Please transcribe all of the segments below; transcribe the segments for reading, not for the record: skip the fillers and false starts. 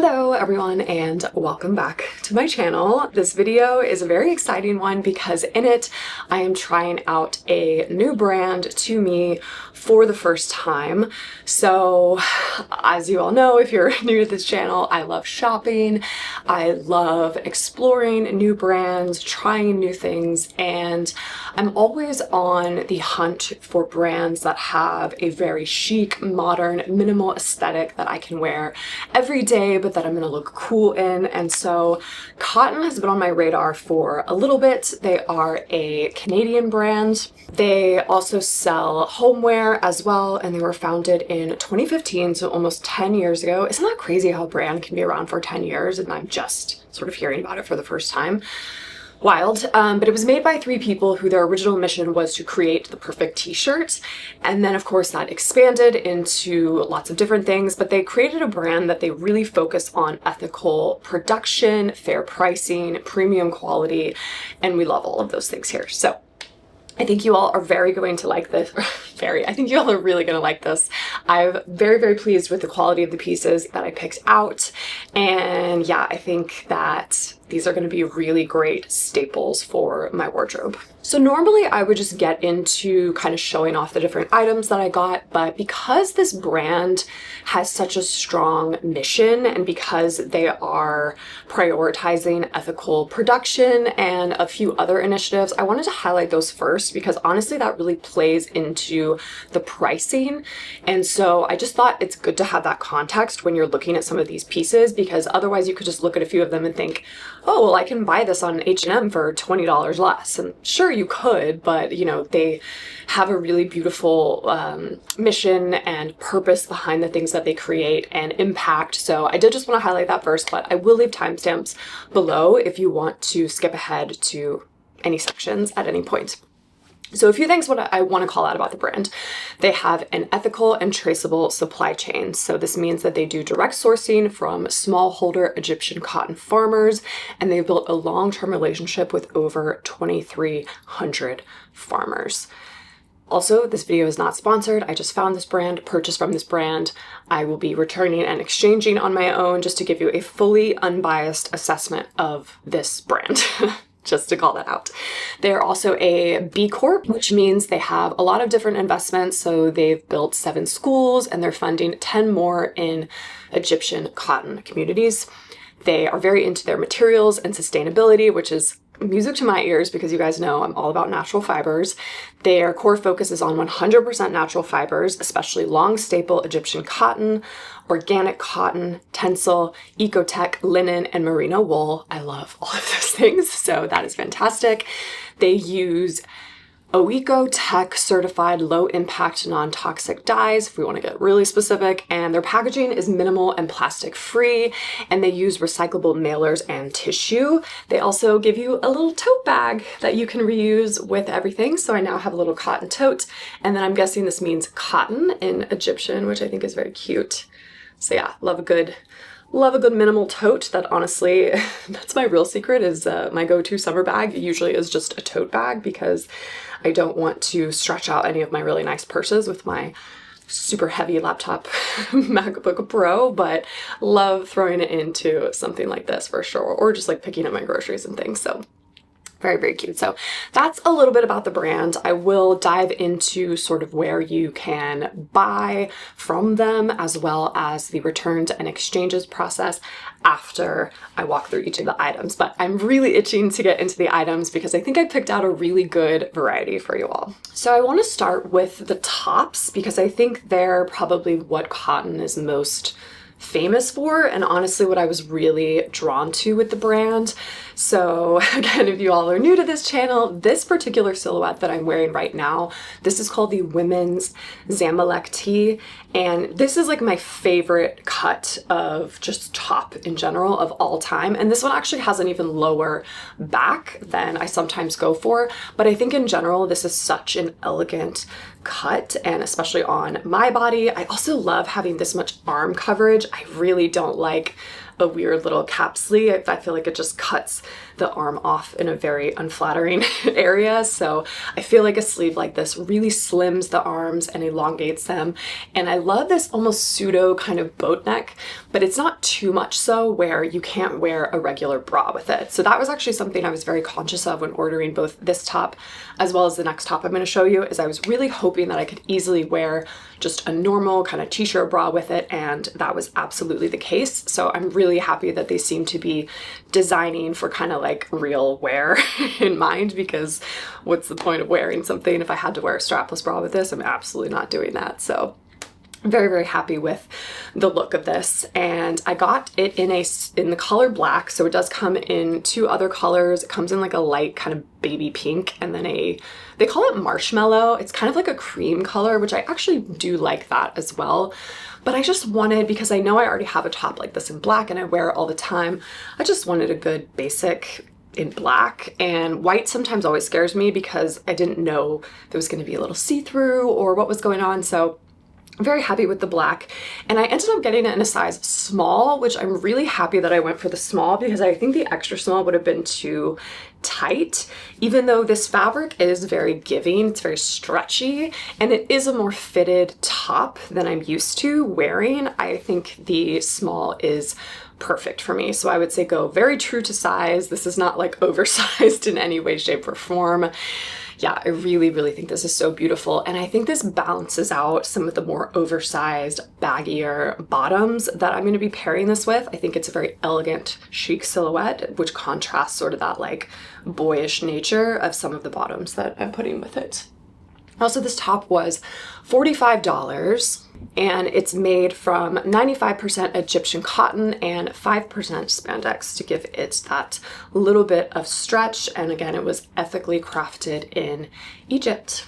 Hello everyone and welcome back to my channel. This video is a very exciting one because in it I am trying out a new brand to me for the first time. So as you all know, if you're new to this channel, I love shopping, I love exploring new brands, trying new things, and I'm always on the hunt for brands that have a very chic, modern, minimal aesthetic that I can wear every day but that I'm gonna look cool in. And so Kotn has been on my radar for a little bit. They are a Canadian brand. They also sell homeware as well, and they were founded in 2015, so almost 10 years ago. Isn't that crazy how a brand can be around for 10 years and I'm just sort of hearing about it for the first time? Wild. But it was made by three people who their original mission was to create the perfect t-shirt. And then of course that expanded into lots of different things, but they created a brand that they really focus on ethical production, fair pricing, premium quality, and we love all of those things here. So I think you all are going to like this. I think you all are really going to like this. I'm very, very pleased with the quality of the pieces that I picked out. And yeah, I think that these are going to be really great staples for my wardrobe. So normally I would just get into kind of showing off the different items that I got, but because this brand has such a strong mission and because they are prioritizing ethical production and a few other initiatives, I wanted to highlight those first because honestly that really plays into the pricing. And so I just thought it's good to have that context when you're looking at some of these pieces, because otherwise you could just look at a few of them and think, oh, well, I can buy this on H&M for $20 less. And sure, you could, but you know, they have a really beautiful mission and purpose behind the things that they create and impact. So I did just want to highlight that first, but I will leave timestamps below if you want to skip ahead to any sections at any point. So a few things what I want to call out about the brand. They have an ethical and traceable supply chain. So this means that they do direct sourcing from smallholder Egyptian cotton farmers, and they've built a long-term relationship with over 2,300 farmers. Also, this video is not sponsored. I just found this brand, purchased from this brand. I will be returning and exchanging on my own just to give you a fully unbiased assessment of this brand. Just to call that out. They're also a B Corp, which means they have a lot of different investments. So they've built 7 schools and they're funding 10 more in Egyptian cotton communities. They are very into their materials and sustainability, which is music to my ears because you guys know I'm all about natural fibers. Their core focus is on 100% natural fibers, especially long staple Egyptian cotton, organic cotton, tencel, ecotech, linen, and merino wool. I love all of those things, so that is fantastic. They use ecotech certified low impact non-toxic dyes, if we want to get really specific, and their packaging is minimal and plastic free, and they use recyclable mailers and tissue. They also give you a little tote bag that you can reuse with everything. So I now have a little cotton tote, and then I'm guessing this means cotton in Egyptian, which I think is very cute. So yeah, love a good minimal tote. That honestly, that's my real secret, is my go-to summer bag usually is just a tote bag because I don't want to stretch out any of my really nice purses with my super heavy laptop MacBook Pro, but love throwing it into something like this for sure, or just like picking up my groceries and things. So very, very cute. So that's a little bit about the brand. I will dive into sort of where you can buy from them as well as the returns and exchanges process after I walk through each of the items. But I'm really itching to get into the items because I think I picked out a really good variety for you all. So I want to start with the tops because I think they're probably what Kotn is most famous for, and honestly what I was really drawn to with the brand. So again, if you all are new to this channel, this particular silhouette that I'm wearing right now, this is called the women's Zamalek tee, and this is like my favorite cut of just top in general of all time. And this one actually has an even lower back than I sometimes go for, but I think in general this is such an elegant cut, and especially on my body. I also love having this much arm coverage. I really don't like a weird little cap sleeve. I feel like it just cuts the arm off in a very unflattering area. So I feel like a sleeve like this really slims the arms and elongates them. And I love this almost pseudo kind of boat neck, but it's not too much so where you can't wear a regular bra with it. So that was actually something I was very conscious of when ordering both this top as well as the next top I'm going to show you, is I was really hoping that I could easily wear just a normal kind of t-shirt bra with it, and that was absolutely the case. So I'm really happy that they seem to be designing for kind of like real wear in mind, because what's the point of wearing something if I had to wear a strapless bra with this? I'm absolutely not doing that. So I'm very, very happy with the look of this, and I got it in the color black. So it does come in two other colors. It comes in like a light kind of baby pink, and then they call it marshmallow. It's kind of like a cream color, which I actually do like that as well. But I just wanted, because I know I already have a top like this in black and I wear it all the time, I just wanted a good basic in black. And white sometimes always scares me because I didn't know if it was going to be a little see-through or what was going on. So I'm very happy with the black, and I ended up getting it in a size small, which I'm really happy that I went for the small, because I think the extra small would have been too tight. Even though this fabric is very giving, it's very stretchy, and it is a more fitted top than I'm used to wearing, I think the small is perfect for me. So I would say go very true to size. This is not like oversized in any way, shape, or form. Yeah, I really, really think this is so beautiful. And I think this balances out some of the more oversized, baggier bottoms that I'm going to be pairing this with. I think it's a very elegant, chic silhouette, which contrasts sort of that like boyish nature of some of the bottoms that I'm putting with it. Also, this top was $45, and it's made from 95% Egyptian cotton and 5% spandex to give it that little bit of stretch. And again, it was ethically crafted in Egypt.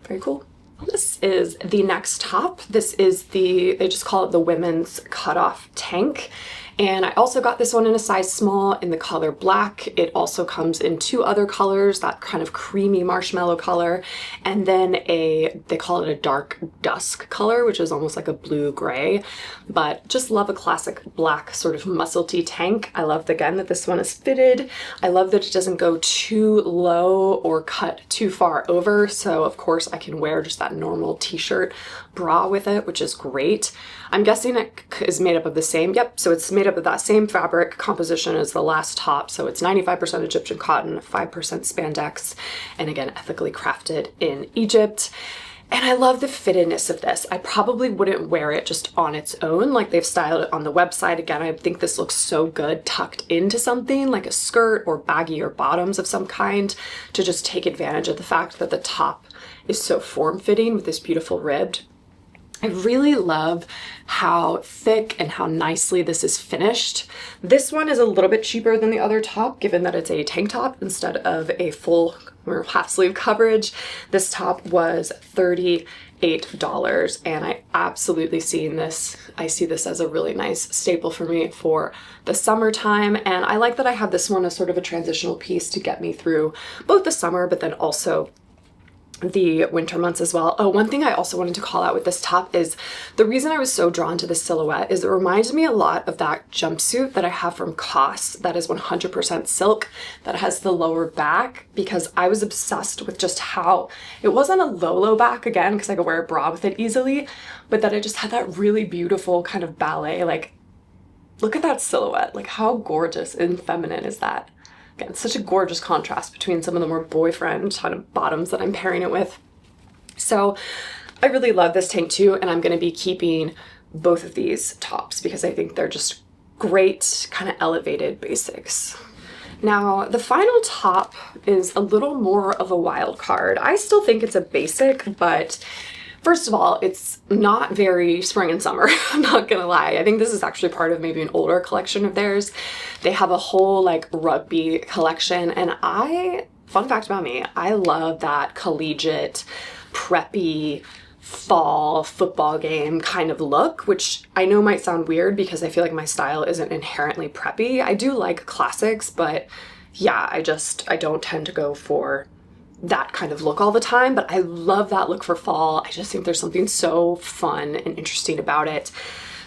Very cool. This is the next top. This is they just call it the women's cutoff tank. And I also got this one in a size small in the color black. It also comes in two other colors, that kind of creamy marshmallow color, and then they call it a dark dusk color, which is almost like a blue gray. But just love a classic black sort of muscle tee tank. I love, again, that this one is fitted. I love that it doesn't go too low or cut too far over. So of course I can wear just that normal t-shirt bra with it, which is great. I'm guessing it is made up of the same, yep, so it's made up of that same fabric composition as the last top. So it's 95% Egyptian cotton, 5% spandex, and again, ethically crafted in Egypt. And I love the fittedness of this. I probably wouldn't wear it just on its own like they've styled it on the website. Again, I think this looks so good tucked into something like a skirt or baggier bottoms of some kind, to just take advantage of the fact that the top is so form-fitting with this beautiful ribbed. I really love how thick and how nicely this is finished. This one is a little bit cheaper than the other top, given that it's a tank top instead of a full or half sleeve coverage. This top was $38, and I absolutely see this as a really nice staple for me for the summertime. And I like that I have this one as sort of a transitional piece to get me through both the summer, but then also the winter months as well. Oh, one thing I also wanted to call out with this top is the reason I was so drawn to this silhouette is it reminds me a lot of that jumpsuit that I have from COS that is 100% silk, that has the lower back, because I was obsessed with just how it wasn't a low back, again, because I could wear a bra with it easily, but that it just had that really beautiful kind of ballet, like, look at that silhouette, like how gorgeous and feminine is that? Again, such a gorgeous contrast between some of the more boyfriend kind of bottoms that I'm pairing it with. So I really love this tank too, and I'm going to be keeping both of these tops because I think they're just great kind of elevated basics. Now, the final top is a little more of a wild card. I still think it's a basic, but first of all, it's not very spring and summer, I'm not gonna lie. I think this is actually part of maybe an older collection of theirs. They have a whole like rugby collection, and fun fact about me, I love that collegiate, preppy, fall football game kind of look, which I know might sound weird because I feel like my style isn't inherently preppy. I do like classics, but yeah, I don't tend to go for that kind of look all the time, but I love that look for fall. I just think there's something so fun and interesting about it.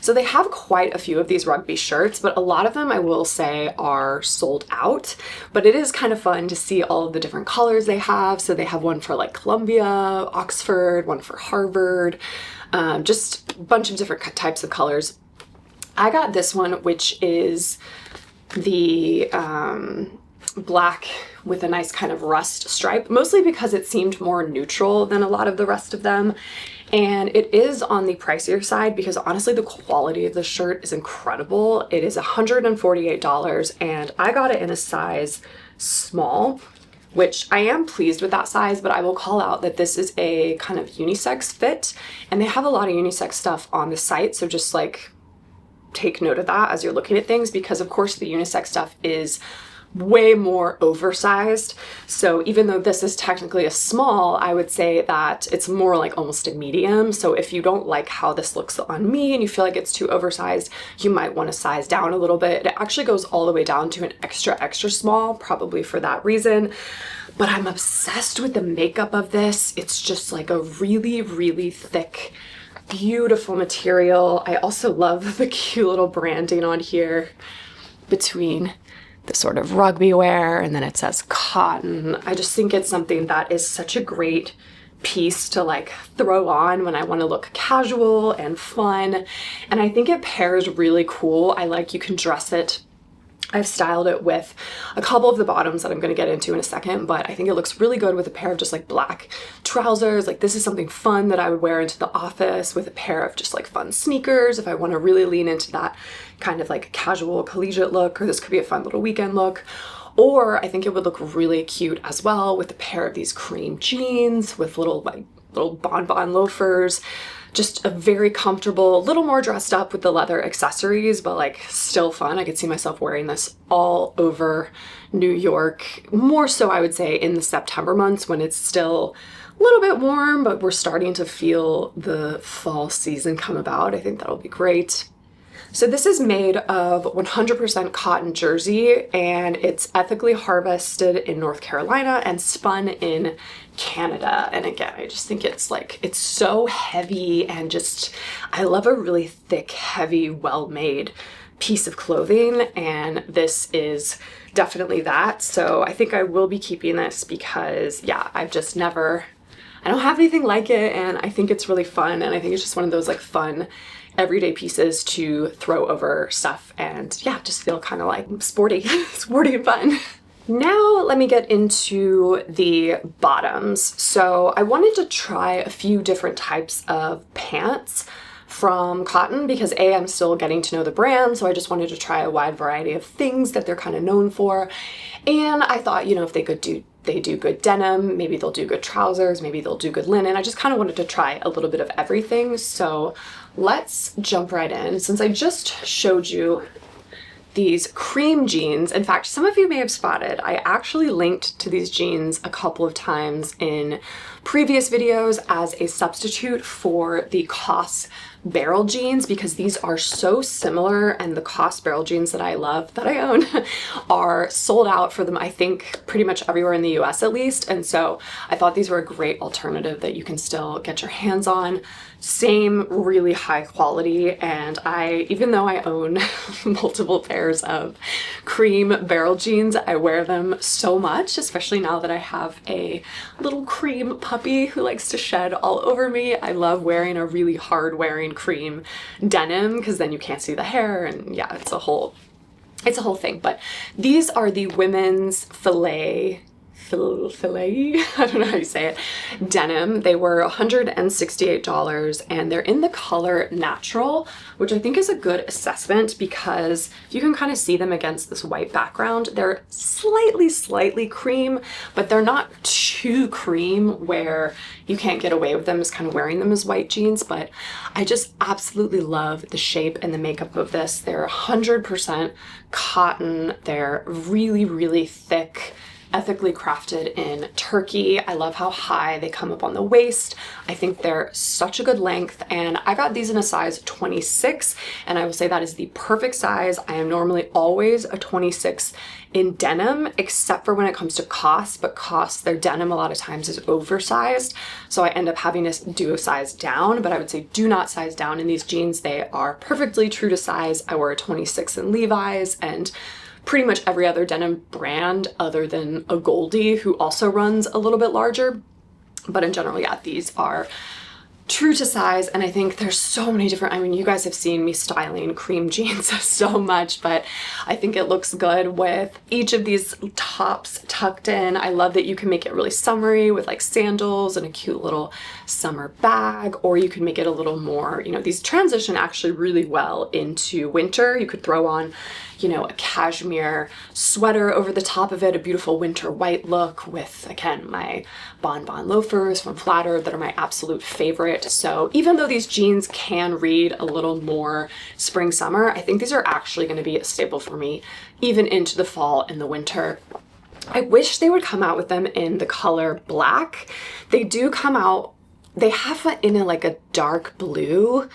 So they have quite a few of these rugby shirts, but a lot of them I will say are sold out. But it is kind of fun to see all of the different colors they have. So they have one for like Columbia, Oxford, one for Harvard, just a bunch of different types of colors. I got this one, which is the black with a nice kind of rust stripe, mostly because it seemed more neutral than a lot of the rest of them. And it is on the pricier side because honestly the quality of the shirt is incredible. It is $148 and I got it in a size small, which I am pleased with that size, but I will call out that this is a kind of unisex fit and they have a lot of unisex stuff on the site. So just like take note of that as you're looking at things, because of course the unisex stuff is way more oversized. So even though this is technically a small, I would say that it's more like almost a medium. So if you don't like how this looks on me and you feel like it's too oversized, you might want to size down a little bit. It actually goes all the way down to an extra, extra small, probably for that reason. But I'm obsessed with the makeup of this. It's just like a really, really thick, beautiful material. I also love the cute little branding on here between the sort of rugby wear and then it says Kotn. I just think it's something that is such a great piece to like throw on when I want to look casual and fun. And I think it pairs really cool. I like you can dress it. I've styled it with a couple of the bottoms that I'm going to get into in a second, but I think it looks really good with a pair of just like black trousers. Like this is something fun that I would wear into the office with a pair of just like fun sneakers if I want to really lean into that kind of like casual collegiate look, or this could be a fun little weekend look. Or I think it would look really cute as well with a pair of these cream jeans with little bonbon loafers. Just a very comfortable, a little more dressed up with the leather accessories, but like still fun. I could see myself wearing this all over New York, more so I would say in the September months when it's still a little bit warm, but we're starting to feel the fall season come about. I think that'll be great. So this is made of 100% cotton jersey and it's ethically harvested in North Carolina and spun in Canada. And again, I just think it's like, it's so heavy and just, I love a really thick, heavy, well-made piece of clothing. And this is definitely that. So I think I will be keeping this because yeah, I don't have anything like it. And I think it's really fun. And I think it's just one of those like fun everyday pieces to throw over stuff and yeah, just feel kind of like sporty, sporty and fun. Now let me get into the bottoms. So I wanted to try a few different types of pants from Kotn because A, I'm still getting to know the brand, so I just wanted to try a wide variety of things that they're kind of known for. And I thought, you know, if they do good denim, maybe they'll do good trousers, maybe they'll do good linen. I just kind of wanted to try a little bit of everything. So let's jump right in. Since I just showed you these cream jeans, in fact, some of you may have spotted, I actually linked to these jeans a couple of times in previous videos as a substitute for the COS barrel jeans because these are so similar, and the COS barrel jeans that I love, that I own, are sold out for them, I think, pretty much everywhere in the US at least. And so I thought these were a great alternative that you can still get your hands on. Same really high quality, and even though I own multiple pairs of cream barrel jeans, I wear them so much, especially now that I have a little cream puppy who likes to shed all over me. I love wearing a really hard wearing cream denim because then you can't see the hair, and yeah, it's a whole thing. But these are the women's filet, I don't know how you say it, denim. They were $168 and they're in the color natural, which I think is a good assessment because you can kind of see them against this white background. They're slightly cream, but they're not too cream where you can't get away with them as kind of wearing them as white jeans. But I just absolutely love the shape and the makeup of this. They're 100% cotton. They're really, really thick. ethically crafted in Turkey. I love how high they come up on the waist. I think they're such a good length, and I got these in a size 26, and I will say that is the perfect size. I am normally always a 26 in denim, except for when it comes to cost, but their denim a lot of times is oversized, so I end up having to do a size down, but I would say do not size down in these jeans. They are perfectly true to size. I wear a 26 in Levi's and pretty much every other denim brand other than a Goldie, who also runs a little bit larger, but in general, yeah, these are true to size. And I think there's so many different, I mean, you guys have seen me styling cream jeans so much, but I think it looks good with each of these tops tucked in. I love that you can make it really summery with like sandals and a cute little summer bag, or you can make it a little more, you know, these transition actually really well into winter. You could throw on, you know, a cashmere sweater over the top of it, a beautiful winter white look with, again, my Bon Bon loafers from Flatter that are my absolute favorite. So even though these jeans can read a little more spring summer, I think these are actually going to be a staple for me even into the fall and the winter. I wish they would come out with them in the color black. They do come out, they have it in like a dark blue,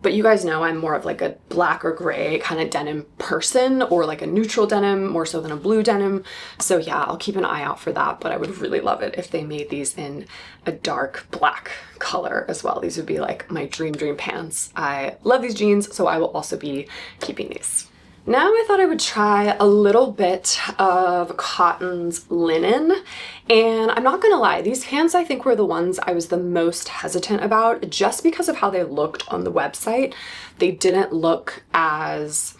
but you guys know I'm more of like a black or gray kind of denim person, or like a neutral denim more so than a blue denim. So yeah, I'll keep an eye out for that, but I would really love it if they made these in a dark black color as well. These would be like my dream pants. I love these jeans, so I will also be keeping these. Now I thought I would try a little bit of Kotn's linen, and I'm not gonna lie, these pants I think were the ones I was the most hesitant about just because of how they looked on the website. They didn't look as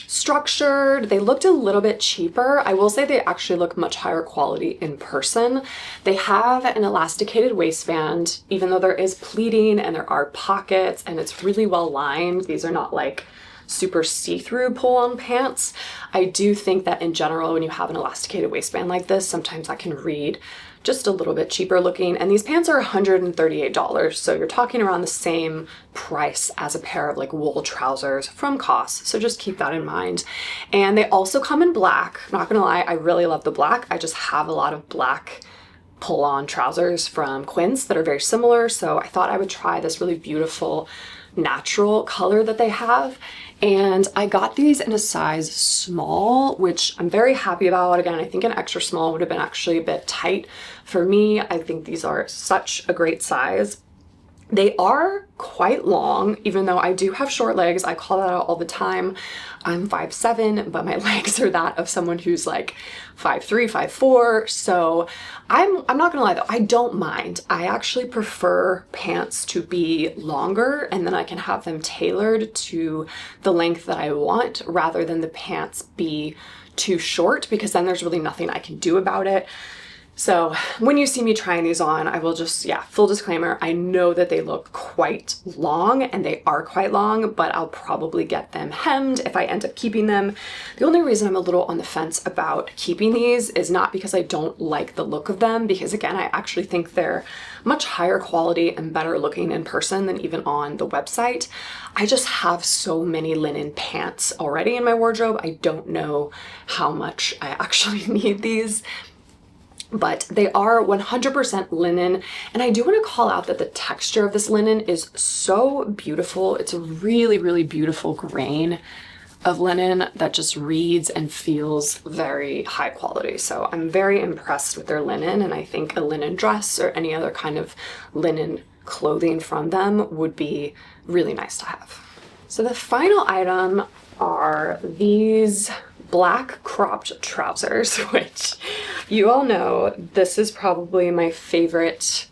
structured. They looked a little bit cheaper. I will say they actually look much higher quality in person. They have an elasticated waistband, even though there is pleating and there are pockets and it's really well lined. These are not like super see-through pull-on pants. I do think that in general, when you have an elasticated waistband like this, sometimes that can read just a little bit cheaper looking. And these pants are $138, so you're talking around the same price as a pair of like wool trousers from COS. So just keep that in mind. And they also come in black. Not gonna lie, I really love the black. I just have a lot of black pull-on trousers from Quince that are very similar. So I thought I would try this really beautiful natural color that they have. And I got these in a size small, which I'm very happy about. Again, I think an extra small would have been actually a bit tight for me. I think these are such a great size. They are quite long, even though I do have short legs. I call that out all the time. I'm 5'7", but my legs are that of someone who's like 5'3", 5'4". So I'm not gonna lie though, I don't mind. I actually prefer pants to be longer, and then I can have them tailored to the length that I want rather than the pants be too short, because then there's really nothing I can do about it. So when you see me trying these on, I will just, yeah, full disclaimer, I know that they look quite long, and they are quite long, but I'll probably get them hemmed if I end up keeping them. The only reason I'm a little on the fence about keeping these is not because I don't like the look of them, because again, I actually think they're much higher quality and better looking in person than even on the website. I just have so many linen pants already in my wardrobe. I don't know how much I actually need these. But they are 100% linen, and I do want to call out that the texture of this linen is so beautiful. It's a really, really beautiful grain of linen that just reads and feels very high quality. So I'm very impressed with their linen, and I think a linen dress or any other kind of linen clothing from them would be really nice to have. So the final item are these black cropped trousers, which you all know this is probably my favorite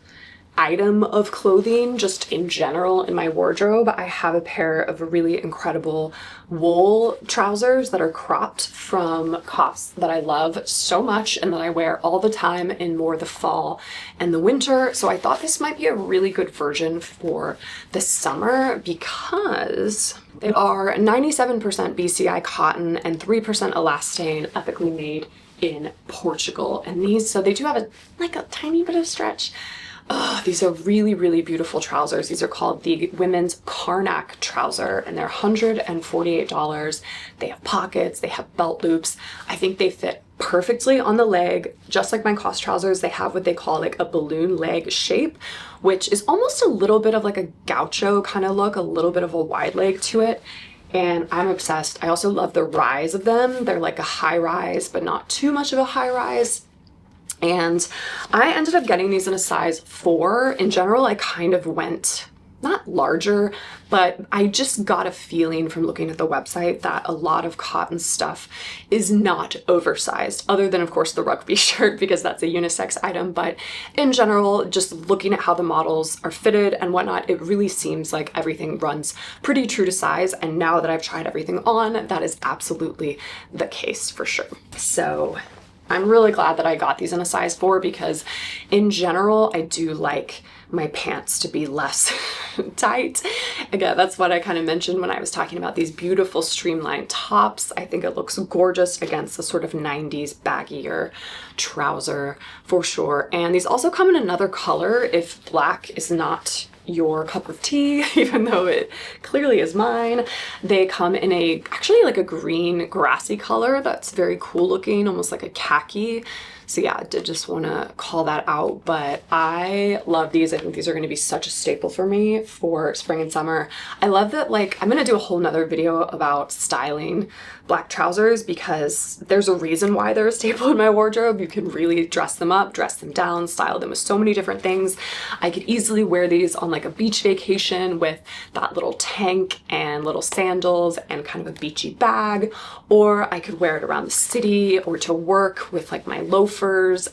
item of clothing just in general in my wardrobe. I have a pair of really incredible wool trousers that are cropped from COS that I love so much and that I wear all the time in more the fall and the winter. So I thought this might be a really good version for the summer because they are 97% BCI cotton and 3% elastane, ethically made in Portugal. And these, so they do have a tiny bit of stretch. Oh, these are really, really beautiful trousers. These are called the women's Karnak trouser, and they're $148. They have pockets, they have belt loops. I think they fit perfectly on the leg. Just like my COS trousers, they have what they call like a balloon leg shape, which is almost a little bit of like a gaucho kind of look, a little bit of a wide leg to it. And I'm obsessed. I also love the rise of them. They're like a high rise, but not too much of a high rise. And I ended up getting these in a size 4. In general, I kind of went not larger, but I just got a feeling from looking at the website that a lot of Kotn stuff is not oversized, other than of course the rugby shirt, because that's a unisex item. But in general, just looking at how the models are fitted and whatnot, it really seems like everything runs pretty true to size. And now that I've tried everything on, that is absolutely the case for sure. So I'm really glad that I got these in a size 4, because in general, I do like my pants to be less tight. Again, that's what I kind of mentioned when I was talking about these beautiful streamlined tops. I think it looks gorgeous against the sort of 90s baggier trouser for sure. And these also come in another color if black is not your cup of tea, even though it clearly is mine. They come in actually like a green grassy color that's very cool looking, almost like a khaki. So yeah, I did just want to call that out, but I love these. I think these are going to be such a staple for me for spring and summer. I love that, like, I'm going to do a whole nother video about styling black trousers, because there's a reason why they're a staple in my wardrobe. You can really dress them up, dress them down, style them with so many different things. I could easily wear these on like a beach vacation with that little tank and little sandals and kind of a beachy bag, or I could wear it around the city or to work with like my loafers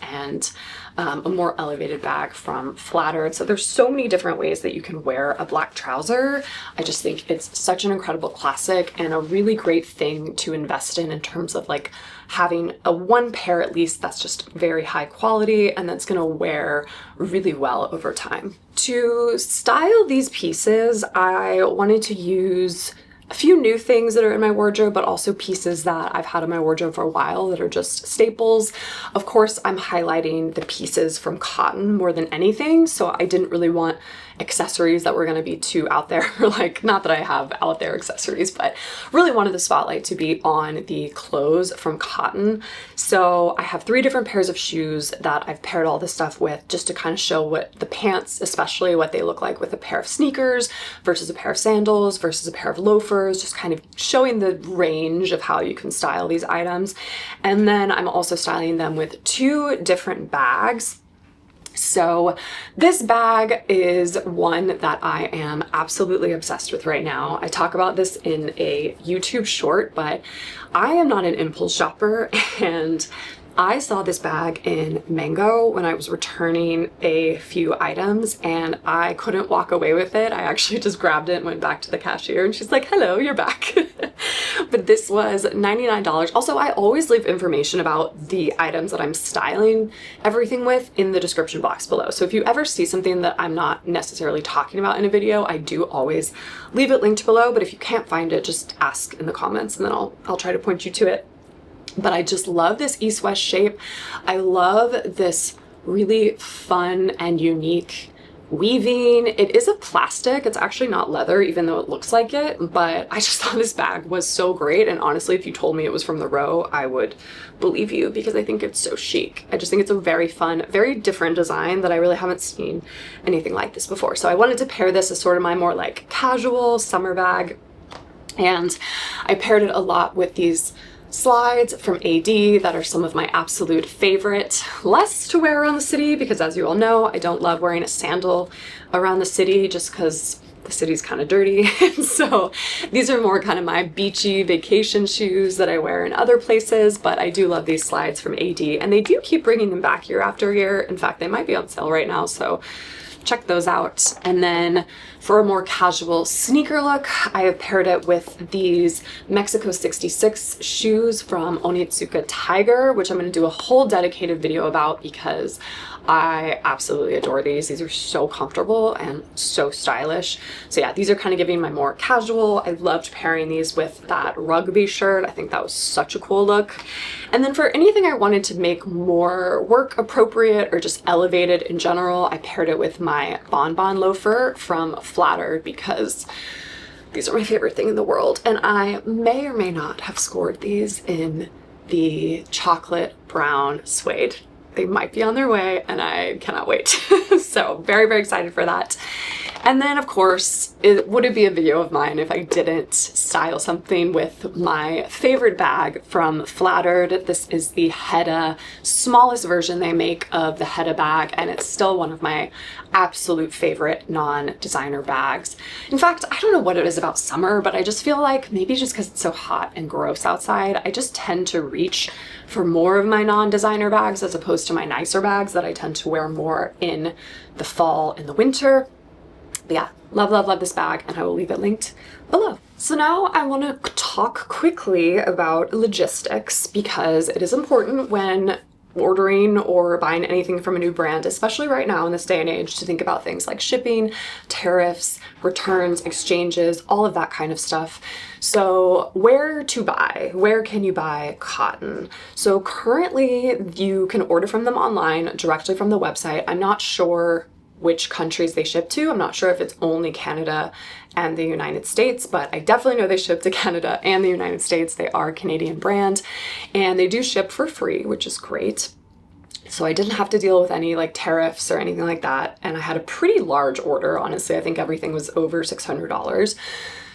and a more elevated bag from Flattered. So there's so many different ways that you can wear a black trouser. I just think it's such an incredible classic and a really great thing to invest in terms of like having a one pair at least that's just very high quality and that's gonna wear really well over time. To style these pieces, I wanted to use a few new things that are in my wardrobe, but also pieces that I've had in my wardrobe for a while that are just staples. Of course, I'm highlighting the pieces from Kotn more than anything, so I didn't really want accessories that were going to be too out there. Like, not that I have out there accessories, but really wanted the spotlight to be on the clothes from Kotn. So I have 3 different pairs of shoes that I've paired all this stuff with, just to kind of show what the pants, especially what they look like with a pair of sneakers versus a pair of sandals versus a pair of loafers, just kind of showing the range of how you can style these items. And then I'm also styling them with 2 different bags. So this bag is one that I am absolutely obsessed with right now. I talk about this in a YouTube short, but I am not an impulse shopper, and I saw this bag in Mango when I was returning a few items and I couldn't walk away with it. I actually just grabbed it and went back to the cashier and she's like, hello, you're back. But this was $99. Also, I always leave information about the items that I'm styling everything with in the description box below. So if you ever see something that I'm not necessarily talking about in a video, I do always leave it linked below. But if you can't find it, just ask in the comments and then I'll try to point you to it. But I just love this east-west shape. I love this really fun and unique weaving. It is a plastic. It's actually not leather, even though it looks like it. But I just thought this bag was so great. And honestly, if you told me it was from the Row, I would believe you because I think it's so chic. I just think it's a very fun, very different design that I really haven't seen anything like this before. So I wanted to pair this as sort of my more like casual summer bag. And I paired it a lot with these slides from AD that are some of my absolute favorite. Less to wear around the city because, as you all know, I don't love wearing a sandal around the city just because the city's kind of dirty. So these are more kind of my beachy vacation shoes that I wear in other places, but I do love these slides from AD and they do keep bringing them back year after year. In fact, they might be on sale right now, so check those out. And then For a more casual sneaker look, I have paired it with these Mexico 66 shoes from Onitsuka Tiger, which I'm going to do a whole dedicated video about because I absolutely adore these. These are so comfortable and so stylish. So yeah, these are kind of giving my more casual. I loved pairing these with that rugby shirt. I think that was such a cool look. And then for anything I wanted to make more work appropriate or just elevated in general, I paired it with my Bonbon loafer from Flattered because these are my favorite thing in the world. And I may or may not have scored these in the chocolate brown suede. They might be on their way and I cannot wait. So very, very excited for that. And then of course, would it be a video of mine if I didn't style something with my favorite bag from Flattered. This is the Heda, smallest version they make of the Heda bag, and it's still one of my absolute favorite non-designer bags. In fact, I don't know what it is about summer, but I just feel like maybe just because it's so hot and gross outside, I just tend to reach for more of my non-designer bags as opposed to my nicer bags that I tend to wear more in the fall and the winter. But yeah, love, love, love this bag, and I will leave it linked below. So now I want to talk quickly about logistics because it is important when ordering or buying anything from a new brand, especially right now in this day and age, to think about things like shipping, tariffs, returns, exchanges, all of that kind of stuff. So where to buy? Where can you buy Kotn? So currently you can order from them online directly from the website. I'm not sure which countries they ship to. I'm not sure if it's only Canada and the United States, but I definitely know they ship to Canada and the United States. They are a Canadian brand and they do ship for free, which is great. So I didn't have to deal with any like tariffs or anything like that. And I had a pretty large order, honestly. I think everything was over $600.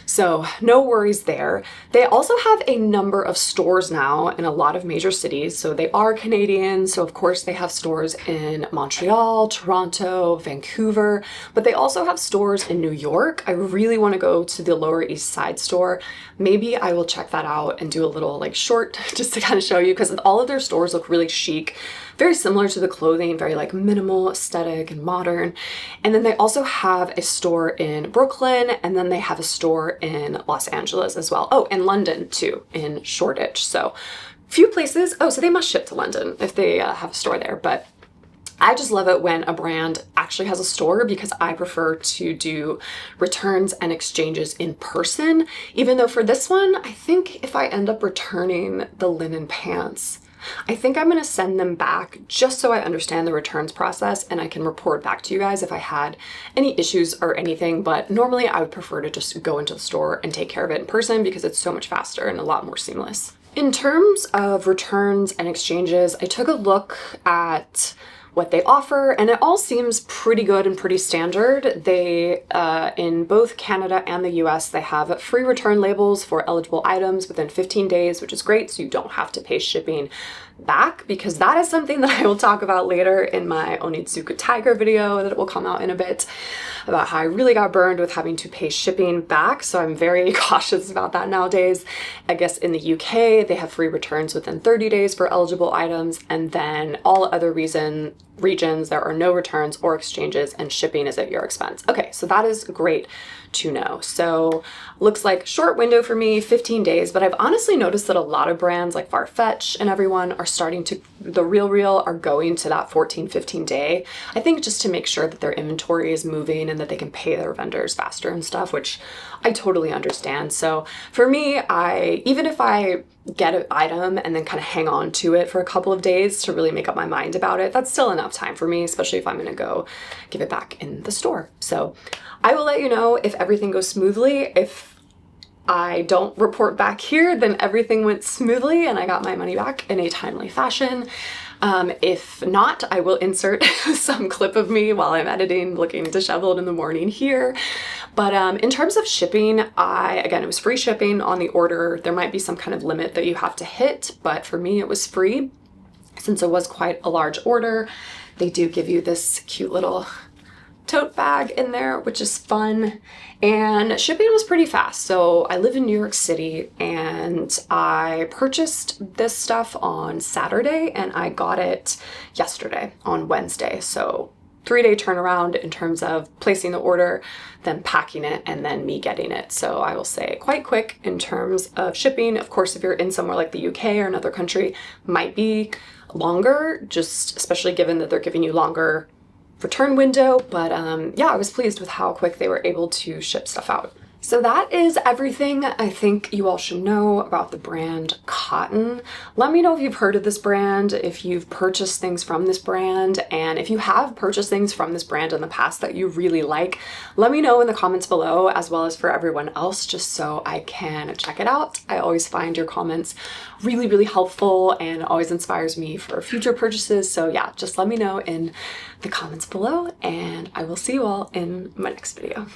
So no worries there. They also have a number of stores now in a lot of major cities. So they are Canadian. So of course they have stores in Montreal, Toronto, Vancouver, but they also have stores in New York. I really want to go to the Lower East Side store. Maybe I will check that out and do a little like short just to kind of show you, because all of their stores look really chic, very similar to the clothing, very like minimal aesthetic and modern. And then they also have a store in Brooklyn, and then they have a store in Los Angeles as well. Oh, and London too, in Shoreditch. So few places. Oh, so they must ship to London if they have a store there. But I just love it when a brand actually has a store because I prefer to do returns and exchanges in person. Even though for this one, I think if I end up returning the linen pants, I think I'm going to send them back just so I understand the returns process and I can report back to you guys if I had any issues or anything. But normally I would prefer to just go into the store and take care of it in person because it's so much faster and a lot more seamless. In terms of returns and exchanges, I took a look at what they offer, and it all seems pretty good and pretty standard. They, in both Canada and the US, they have free return labels for eligible items within 15 days, which is great, so you don't have to pay shipping back, because that is something that I will talk about later in my Onitsuka Tiger video that will come out in a bit, about how I really got burned with having to pay shipping back, so I'm very cautious about that nowadays. I guess in the UK, they have free returns within 30 days for eligible items, and then all other regions, there are no returns or exchanges, and shipping is at your expense. Okay, so that is great to know. So looks like short window for me, 15 days, but I've honestly noticed that a lot of brands like Farfetch and everyone are starting to, the Real are going to that 14, 15 day. I think just to make sure that their inventory is moving and that they can pay their vendors faster and stuff, which I totally understand. So for me, even if I get an item and then kind of hang on to it for a couple of days to really make up my mind about it, that's still enough time for me, especially if I'm going to go give it back in the store. So I will let you know if everything goes smoothly. If I don't report back here, then everything went smoothly and I got my money back in a timely fashion. If not, I will insert some clip of me while I'm editing looking disheveled in the morning here. But in terms of shipping, again, it was free shipping on the order. There might be some kind of limit that you have to hit, but for me it was free since it was quite a large order. They do give you this cute little tote bag in there, which is fun, and shipping was pretty fast. So I live in New York City and I purchased this stuff on Saturday and I got it yesterday on Wednesday. So 3-day turnaround in terms of placing the order, then packing it, and then me getting it. So I will say quite quick in terms of shipping. Of course, if you're in somewhere like the UK or another country, might be longer, just especially given that they're giving you longer return window. But yeah, I was pleased with how quick they were able to ship stuff out. So that is everything I think you all should know about the brand Kotn. Let me know if you've heard of this brand, if you've purchased things from this brand, and if you have purchased things from this brand in the past that you really like, let me know in the comments below, as well as for everyone else, just so I can check it out. I always find your comments really, really helpful and always inspires me for future purchases. So yeah, just let me know in the comments below, and I will see you all in my next video.